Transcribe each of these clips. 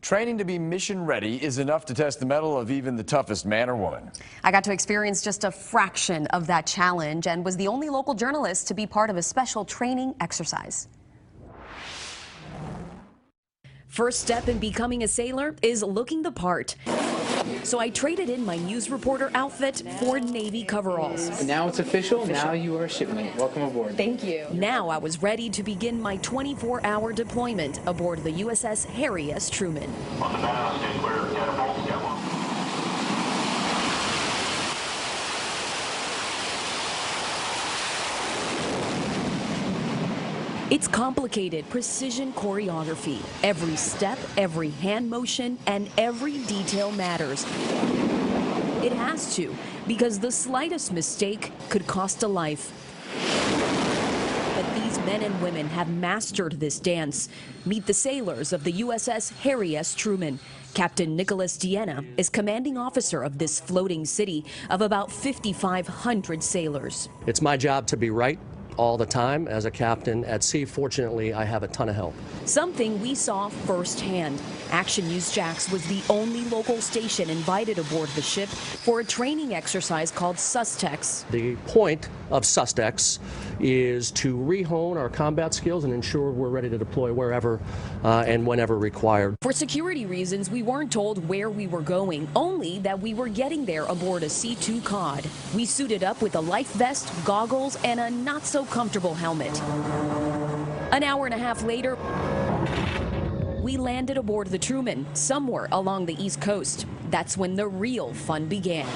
Training to be mission ready is enough to test the mettle of even the toughest man or woman. I got to experience just a fraction of that challenge and was the only local journalist to be part of a special training exercise. First step in becoming a sailor is looking the part. So I traded in my news reporter outfit for Navy coveralls. And now it's official. Now you are a shipmate. Welcome aboard. Thank you. Now I was ready to begin my 24-hour deployment aboard the USS Harry S. Truman. On the bow, stay clear. Catapult, step one. It's complicated precision choreography. Every step, every hand motion, and every detail matters. It has to, because the slightest mistake could cost a life. But these men and women have mastered this dance. Meet the sailors of the USS Harry S. Truman. Captain Nicholas Diena is commanding officer of this floating city of about 5,500 sailors. It's my job to be right all the time. As a captain at sea, fortunately, I have a ton of help. Something we saw firsthand. Action News Jax was the only local station invited aboard the ship for a training exercise called SUSTEX. The point of SUSTEX is to re-hone our combat skills and ensure we're ready to deploy wherever and whenever required. For security reasons, we weren't told where we were going, only that we were getting there aboard a C-2 Cod. We suited up with a life vest, goggles, and a not-so-comfortable helmet. An hour and a half later, we landed aboard the Truman, somewhere along the East Coast. That's when the real fun began.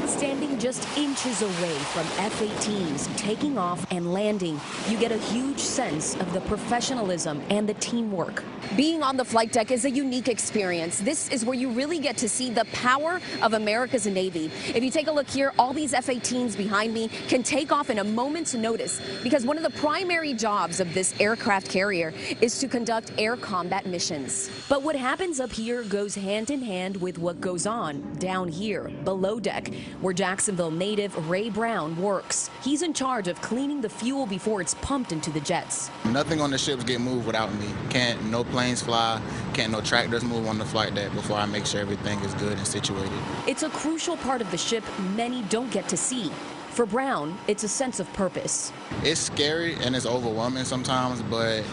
Standing just inches away from F-18s, taking off and landing, you get a huge sense of the professionalism and the teamwork. Being on the flight deck is a unique experience. This is where you really get to see the power of America's Navy. If you take a look here, all these F-18s behind me can take off in a moment's notice because one of the primary jobs of this aircraft carrier is to conduct air combat missions. But what happens up here goes hand in hand with what goes on down here, below deck, where Jacksonville native Ray Brown works. He's in charge of cleaning the fuel before it's pumped into the jets. Nothing on the ships get moved without me. No planes fly, no tractors move on the flight deck before I make sure everything is good and situated. It's a crucial part of the ship many don't get to see. For Brown, it's a sense of purpose. It's scary and it's overwhelming sometimes, but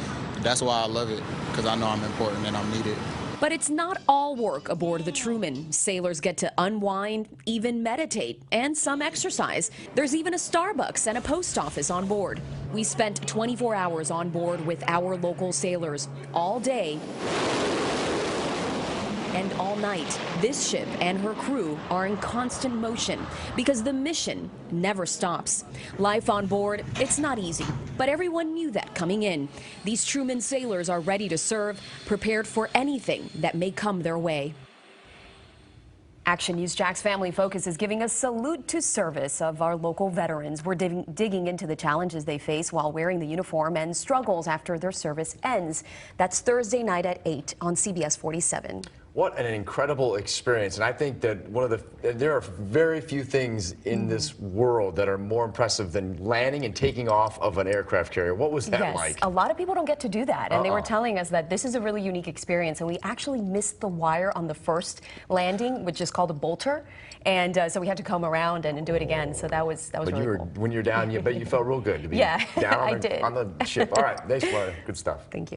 that's why I love it, because I know I'm important and I'm needed. But it's not all work aboard the Truman. Sailors get to unwind, even meditate, and some exercise. There's even a Starbucks and a post office on board. We spent 24 hours on board with our local sailors all day and all night. This ship and her crew are in constant motion because the mission never stops. Life on board, it's not easy, but everyone knew that coming in. These Truman sailors are ready to serve, prepared for anything that may come their way. Action News Jax Family Focus is giving a salute to service of our local veterans. We're digging into the challenges they face while wearing the uniform and struggles after their service ends. That's Thursday night at 8 on CBS 47. What an incredible experience. And I think that there are very few things in this world that are more impressive than landing and taking off of an aircraft carrier. What was that like? A lot of people don't get to do that. And they were telling us that this is a really unique experience. And we actually missed the wire on the first landing, which is called a bolter. And so we had to come around and do it again. So that was really cool. When you're down, but you felt real good to be down on the ship. All right, thanks, Florida. Good stuff. Thank you.